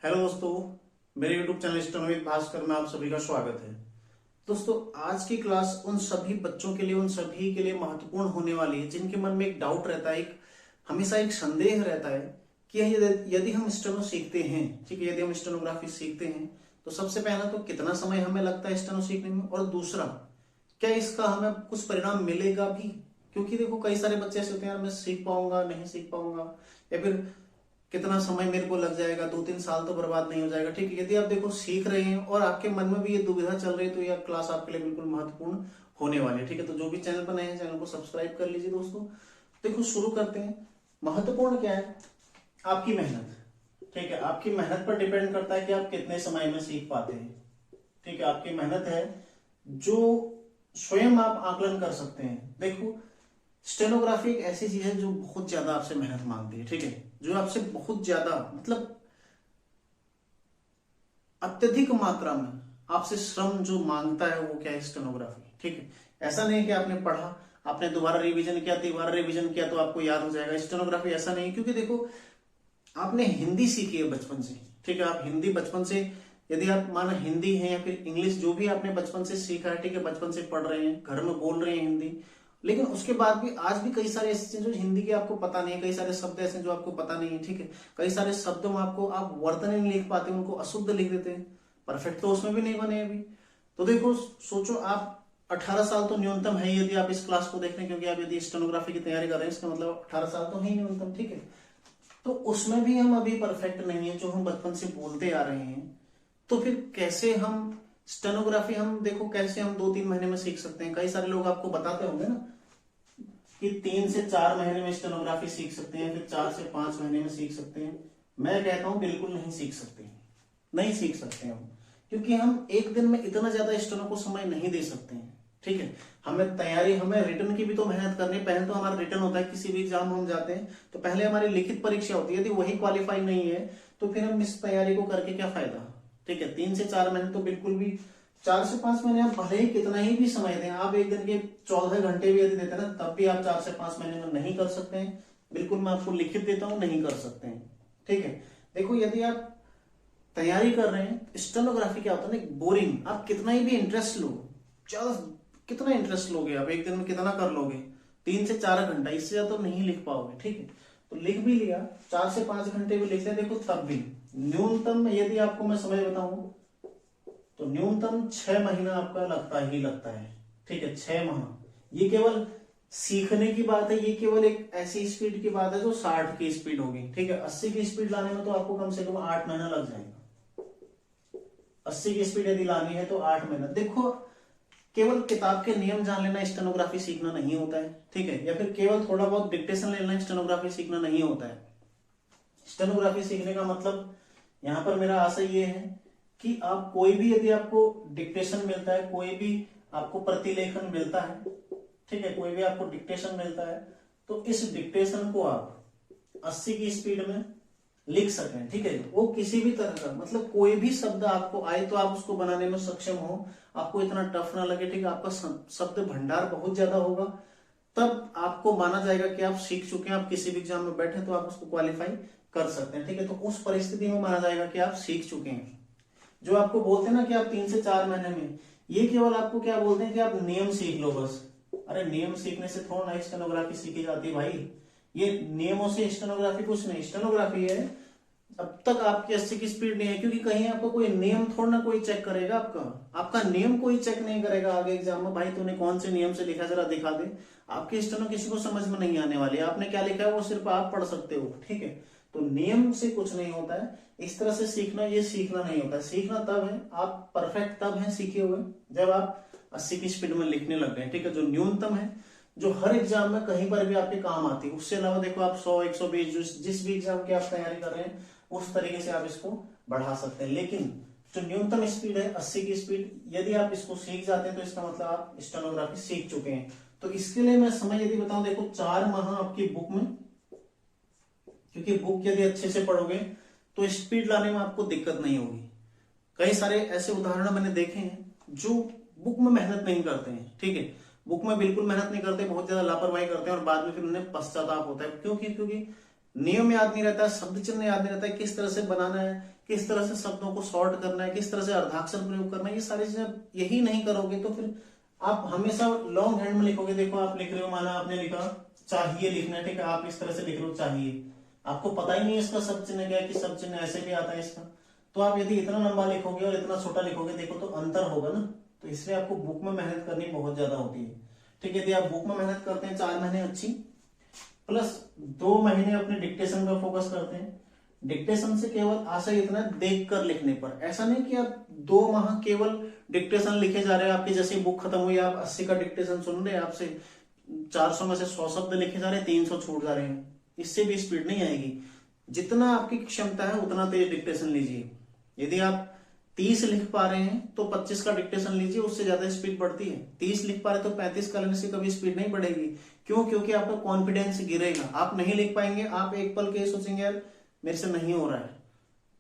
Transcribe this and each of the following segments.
Hello दोस्तों, मेरे YouTube channel stone with Bhaskar में आप सभी का स्वागत है। दोस्तों, आज की क्लास उन सभी बच्चों के लिए, उन सभी के लिए महत्वपूर्ण होने वाली है जिनके मन में एक डाउट रहता है, एक हमेशा एक संदेह रहता है कि यदि हम स्टेनो सीखते हैं, ठीक है, यदि हम स्टेनोग्राफी सीखते हैं तो सबसे पहला तो कितना समय हमें लगता है स्टेनो सीखने में, और दूसरा क्या इसका हमें कुछ परिणाम मिलेगा भी। क्योंकि देखो, कई सारे बच्चे ऐसे होते हैं, यार मैं सीख पाऊंगा नहीं सीख पाऊंगा, या फिर कितना समय मेरे को लग जाएगा, 2-3 साल तो बर्बाद नहीं हो जाएगा। ठीक है, यदि आप देखो सीख रहे हैं और आपके मन में भी ये दुविधा चल रही है तो यह क्लास आपके लिए बिल्कुल महत्वपूर्ण होने वाली है। ठीक है, तो जो भी चैनल पर नए हैं चैनल को सब्सक्राइब कर लीजिए। दोस्तों देखो, शुरू करते हैं। महत्वपूर्ण क्या है? आपकी मेहनत। ठीक है, आपकी मेहनत पर डिपेंड करता है कि आप कितने समय में सीख पाते हैं। ठीक है, आपकी मेहनत है जो स्वयं आप आकलन कर सकते हैं। देखो, स्टेनोग्राफी एक ऐसी चीज है जो बहुत ज्यादा आपसे मेहनत मांगती है। ठीक है, जो आपसे बहुत ज्यादा मतलब अत्यधिक मात्रा में आपसे श्रम जो मांगता है वो क्या है? स्टेनोग्राफी। ठीक है, ऐसा नहीं है कि आपने पढ़ा, आपने दोबारा रिवीजन किया, तीबारा रिवीजन किया तो आपको याद हो जाएगा। स्टेनोग्राफी ऐसा नहीं है, क्योंकि देखो आपने हिंदी सीखी है बचपन से। ठीक है, आप हिंदी बचपन से, यदि आप माना हिंदी है या फिर इंग्लिश, जो भी आपने बचपन से सीखा है, ठीक है, बचपन से पढ़ रहे हैं, घर में बोल रहे हैं हिंदी, लेकिन उसके बाद भी आज भी कई सारे ऐसे जो हिंदी के आपको पता नहीं है, कई सारे शब्द ऐसे जो आपको पता नहीं है। ठीक है, कई सारे शब्दों में आपको आप वर्तन नहीं लिख पाते, उनको अशुद्ध लिख देते हैं। परफेक्ट तो उसमें भी नहीं बने अभी। तो देखो, सोचो आप 18 साल तो न्यूनतम है यदि आप इस क्लास को देख रहे हैं, क्योंकि आप यदि स्टेनोग्राफी की तैयारी कर रहे हैं इसका मतलब 18 साल तो है ही न्यूनतम। ठीक है, तो उसमें भी हम अभी परफेक्ट नहीं है जो हम बचपन से बोलते आ रहे हैं, तो फिर कैसे हम स्टेनोग्राफी, हम देखो कैसे हम 2-3 महीने में सीख सकते हैं। कई सारे लोग आपको बताते होंगे ना कि 3 से 4 महीने में स्टेनोग्राफी सीख सकते हैं, फिर 4 से 5 महीने में सीख सकते हैं। मैं कहता हूं बिल्कुल नहीं सीख सकते, नहीं सीख सकते हम, क्योंकि हम एक दिन में इतना ज्यादा स्टेनो को समय नहीं दे सकते हैं। ठीक है, हमें तैयारी, हमें रिटर्न की भी तो मेहनत करनी है। पहले तो हमारा रिटर्न होता है, किसी भी एग्जाम हम जाते हैं तो पहले हमारी लिखित परीक्षा होती है। यदि वही क्वालिफाई नहीं है तो फिर हम इस तैयारी को करके क्या फायदा। ठीक है, 3 से 4 महीने तो बिल्कुल भी, 4 से 5 महीने आप भले ही कितना ही भी समय दें, आप एक दिन के 14 घंटे भी यदि देते हैं ना, तब भी आप 4 से 5 महीने में नहीं कर सकते हैं। बिल्कुल मैं आपको लिखित देता हूं, नहीं कर सकते हैं। ठीक है, देखो यदि आप तैयारी कर रहे हैं, स्टेनोग्राफी क्या होता है ना, बोरिंग। आप कितना ही भी इंटरेस्ट लो, ज्यादा कितना इंटरेस्ट लोगे आप, एक दिन में कितना कर लोगे? 3 से 4 घंटा, इससे ज्यादा तो नहीं लिख पाओगे। ठीक है, तो लिख भी लिया, 4 से 5 घंटे भी लिख लिया, देखो तब भी न्यूनतम यदि आपको मैं समय बताऊं तो न्यूनतम 6 महीना आपका लगता ही लगता है। ठीक है, 6 माह। ये केवल सीखने की बात है, ये केवल एक ऐसी स्पीड की बात है जो 60 की स्पीड होगी। ठीक है, 80 की स्पीड लाने में तो आपको कम से कम 8 महीना लग जाएगा। 80 की स्पीड यदि लानी है तो 8 महीना। देखो, केवल किताब के नियम जान लेना स्टेनोग्राफी सीखना नहीं होता है। ठीक है, या फिर केवल थोड़ा बहुत डिक्टेशन ले लेना स्टेनोग्राफी सीखना नहीं होता है। स्टेनोग्राफी सीखने का मतलब, यहां पर मेरा आशय ये है कि आप कोई भी, यदि आपको डिक्टेशन मिलता है, कोई भी आपको प्रतिलेखन मिलता है, ठीक है, कोई भी आपको डिक्टेशन मिलता है, तो इस डिक्टेशन को आप 80 की स्पीड में लिख सकें। ठीक है, वो किसी भी तरह का, मतलब कोई भी शब्द आपको आए तो आप उसको बनाने में सक्षम हो, आपको इतना टफ ना लगे। ठीक है, आपका शब्द भंडार बहुत ज्यादा होगा, तब आपको माना जाएगा कि आप सीख चुके हैं। आप किसी भी एग्जाम में बैठे तो आप उसको क्वालिफाई कर सकते हैं। ठीक है, तो उस परिस्थिति में माना जाएगा कि आप सीख चुके हैं। जो आपको बोलते हैं ना कि आप 3 से 4 महीने में, ये केवल आपको क्या बोलते हैं कि आप नियम सीख लो बस। अरे नियम सीखने से थोड़ा ना स्टेनोग्राफी सीखी जाती है भाई। ये नियमों से स्टेनोग्राफी कुछ नहीं, स्टेनोग्राफी है अब तक आपकी 80 की स्पीड नहीं है, क्योंकि कहीं आपको कोई नियम थोड़ा ना कोई चेक करेगा। आपका नियम कोई चेक नहीं करेगा आगे एग्जाम में, भाई तूने कौन से नियम से लिखा जरा दिखा दे। आपकी स्टेनो किसी को समझ में नहीं आने वाली है, आपने क्या लिखा है वो सिर्फ आप पढ़ सकते हो। ठीक है, तो नियम से कुछ नहीं होता है। इस तरह से सीखना, ये सीखना नहीं होता है। सीखना तब है, आप परफेक्ट तब है सीखे हुए जब आप 80 की स्पीड में लिखने लग गए। ठीक है, जो न्यूनतम है, जो हर एग्जाम में कहीं पर भी आपके काम आती है। उससे अलावा देखो, आप 100-120 जिस भी एग्जाम की आप तैयारी कर रहे हैं उस तरीके से आप इसको बढ़ा सकते हैं। लेकिन जो न्यूनतम स्पीड है 80 की स्पीड, यदि आप इसको सीख जाते हैं तो इसका मतलब आप स्टेनोग्राफी सीख चुके हैं। तो इसके लिए मैं समय यदि बताऊं, देखो 4 माह आपकी बुक में, क्योंकि बुक यदि अच्छे से पढ़ोगे तो स्पीड लाने में आपको दिक्कत नहीं होगी। कई सारे ऐसे उदाहरण मैंने देखे हैं जो बुक में मेहनत नहीं करते हैं। ठीक है, बुक में बिल्कुल मेहनत नहीं करते, बहुत ज्यादा लापरवाही करते हैं और बाद में फिर उन्हें पश्चाताप होता है। क्योंकि नियम याद नहीं रहता है, शब्द चिन्ह याद नहीं रहता है, किस तरह से बनाना है, किस तरह से शब्दों को सॉर्ट करना है, किस तरह से अर्धाक्षर प्रयोग करना है, ये सारी चीजें यही नहीं करोगे तो फिर आप हमेशा लॉन्ग हैंड में लिखोगे। देखो आप लिख रहे हो, माना आपने लिखा चाहिए लिखना है, ठीक है, आप इस तरह से लिख रहे हो चाहिए, आपको पता ही नहीं इसका शब्द चिन्ह क्या है कि शब्द चिन्ह ऐसे भी आता है इसका, तो आप यदि इतना लंबा लिखोगे और इतना छोटा लिखोगे, देखो तो अंतर होगा ना। तो इसलिए आपको बुक में मेहनत करनी बहुत ज्यादा होती है, ठीक है। यदि आप बुक में मेहनत करते हैं 4 महीने अच्छी, प्लस 2 महीने अपने डिक्टेशन पर फोकस करते हैं। डिक्टेशन से केवल आशय इतना देख कर लिखने पर, ऐसा नहीं कि आप 2 माह केवल डिक्टेशन लिखे जा रहे हैं, आपकी जैसे बुक खत्म हुई आप 80 का डिक्टेशन सुन रहे हैं, आपसे 400 में से 100 शब्द लिखे जा रहे हैं, 300 छूट जा रहे हैं, इससे भी स्पीड नहीं आएगी। जितना आपकी क्षमता है उतना तेज डिक्टेशन लीजिए। यदि आप 30 लिख पा रहे हैं तो 25 का डिक्टेशन लीजिए, उससे ज्यादा स्पीड बढ़ती है। 30 लिख पा रहे तो 35 का लेने से कभी स्पीड नहीं बढ़ेगी। क्यों? क्योंकि आपका कॉन्फिडेंस गिरेगा, आप नहीं लिख पाएंगे, आप एक पल के सोचेंगे यार मेरे से नहीं हो रहा है,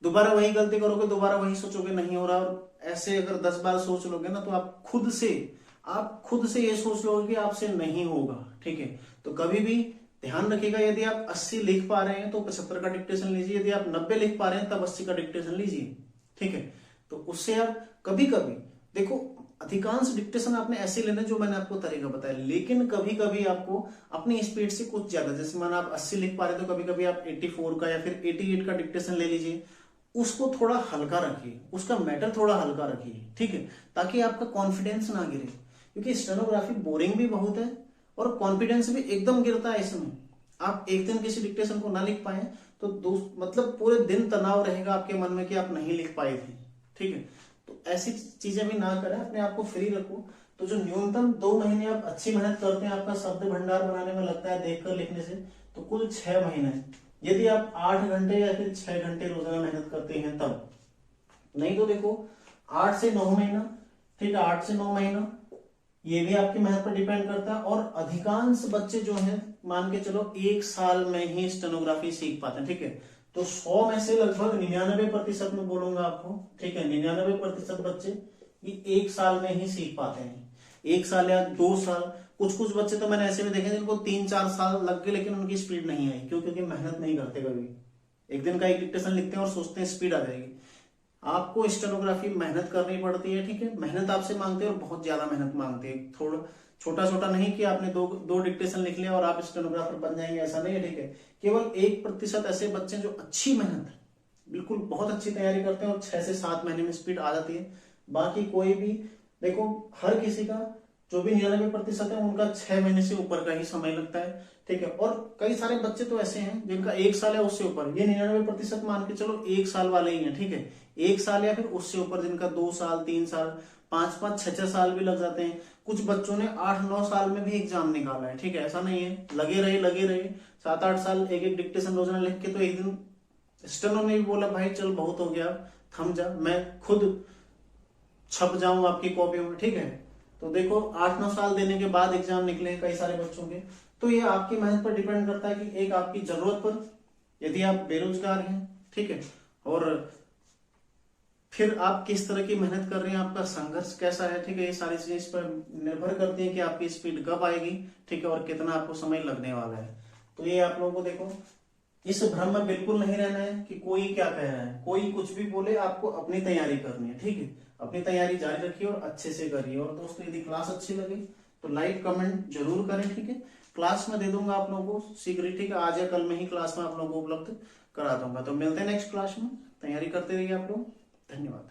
दोबारा वही गलती करोगे, दोबारा वही सोचोगे नहीं हो रहा, और ऐसे अगर 10 बार सोच लोगे ना तो आप खुद से ये सोच लोगे कि आपसे नहीं होगा, ठीक है। तो कभी भी ध्यान रखिएगा, यदि आप 80 लिख पा रहे हैं तो 75 का डिक्टेशन लीजिए, यदि आप 90 लिख पा रहे हैं तब 80 का डिक्टेशन लीजिए, ठीक है। तो उससे आप कभी कभी देखो, अधिकांश डिक्टेशन आपने ऐसे लेने जो मैंने आपको तरीका बताया, लेकिन कभी कभी आपको अपनी स्पीड से कुछ ज्यादा, जैसे माना आप 80 लिख पा रहे तो कभी कभी आप 84 का या फिर 88 का डिक्टेशन ले लीजिए, उसको थोड़ा हल्का रखिए, उसका मैटर थोड़ा हल्का रखिए, ठीक है, ताकि आपका कॉन्फिडेंस ना गिरे। क्योंकि स्टेनोग्राफी बोरिंग भी बहुत है और कॉन्फिडेंस भी एकदम गिरता है इसमें। आप एक दिन किसी डिक्टेशन को ना लिख पाए तो मतलब पूरे दिन तनाव रहेगा आपके मन में कि आप नहीं लिख पाए थे, ठीक है। तो ऐसी चीजें भी ना करें, अपने आप को फ्री रखो। तो जो न्यूनतम 2 महीने आप अच्छी मेहनत करते हैं, आपका शब्द भंडार बनाने में लगता है देखकर लिखने से, तो कुल 6 महीने यदि आप 8 घंटे या फिर 6 घंटे रोजाना मेहनत करते हैं तब, नहीं तो देखो 8 से 9 महीना, ठीक है, 8 से 9 महीना ये भी आपकी मेहनत पर डिपेंड करता है। और अधिकांश बच्चे जो हैं मान के चलो 1 साल में ही स्टेनोग्राफी सीख पाते हैं, ठीक है। तो 100 में से लगभग 99% में बोलूंगा आपको, ठीक है, 99% बच्चे ये 1 साल में ही सीख पाते हैं, 1 साल या 2 साल। कुछ बच्चे तो मैंने ऐसे भी देखे जिनको 3-4 साल लग गए लेकिन उनकी स्पीड नहीं आई। क्यों? क्योंकि मेहनत नहीं करते, कभी एक दिन का एक डिक्टेशन लिखते हैं और सोचते हैं स्पीड आ जाएगी। आपको स्टेनोग्राफी मेहनत करनी पड़ती है, ठीक है, मेहनत आपसे मांगते हैं और बहुत ज्यादा मेहनत मांगते हैं। थोड़ा छोटा छोटा नहीं कि आपने दो डिक्टेशन लिख लिया और आप स्टेनोग्राफर बन जाएंगे, ऐसा नहीं है, ठीक है। केवल 1% ऐसे बच्चे जो अच्छी मेहनत, बिल्कुल बहुत अच्छी तैयारी करते हैं और 6 से 7 महीने में स्पीड आ जाती है। बाकी कोई भी देखो, हर किसी का जो भी 99% है उनका 6 महीने से ऊपर का ही समय लगता है, ठीक है। और कई सारे बच्चे तो ऐसे हैं जिनका 1 साल है उससे ऊपर, ये 99% मान के चलो 1 साल वाले ही हैं, ठीक है, 1 साल या फिर उससे ऊपर जिनका 2 साल 3 साल 5-5 6-6 साल भी लग जाते हैं। कुछ बच्चों ने 8-9 साल में भी एग्जाम निकाला है, ठीक है, ऐसा नहीं है, लगे रहे 7-8 साल एक डिक्टेशन रोजाना लिख के। तो एक दिन स्टेनो ने भी बोला भाई चल बहुत हो गया, थम जा, मैं खुद छप जाऊं आपकी कॉपी में, ठीक है। तो देखो 8-9 साल देने के बाद एग्जाम निकले हैं कई सारे बच्चों के। तो ये आपकी मेहनत पर डिपेंड करता है कि एक आपकी जरूरत पर, यदि आप बेरोजगार हैं, ठीक है, और फिर आप किस तरह की मेहनत कर रहे हैं, आपका संघर्ष कैसा है, ठीक है, ये सारी चीजें इस पर निर्भर करती है कि आपकी स्पीड कब आएगी, ठीक है, और कितना आपको समय लगने वाला है। तो ये आप लोगों को देखो, इस भ्रम में बिल्कुल नहीं रहना है कि कोई क्या कह रहा है, कोई कुछ भी बोले, आपको अपनी तैयारी करनी है, ठीक है, अपनी तैयारी जारी रखिए और अच्छे से करिए। और दोस्तों यदि क्लास अच्छी लगी तो लाइक कमेंट जरूर करें, ठीक है। क्लास में दे दूंगा आप लोगों को शीघ्र, ठीक है, आज या कल में ही क्लास में आप लोगों को उपलब्ध करा दूंगा। तो मिलते हैं नेक्स्ट क्लास में, तैयारी करते रहिए आप लोग, धन्यवाद।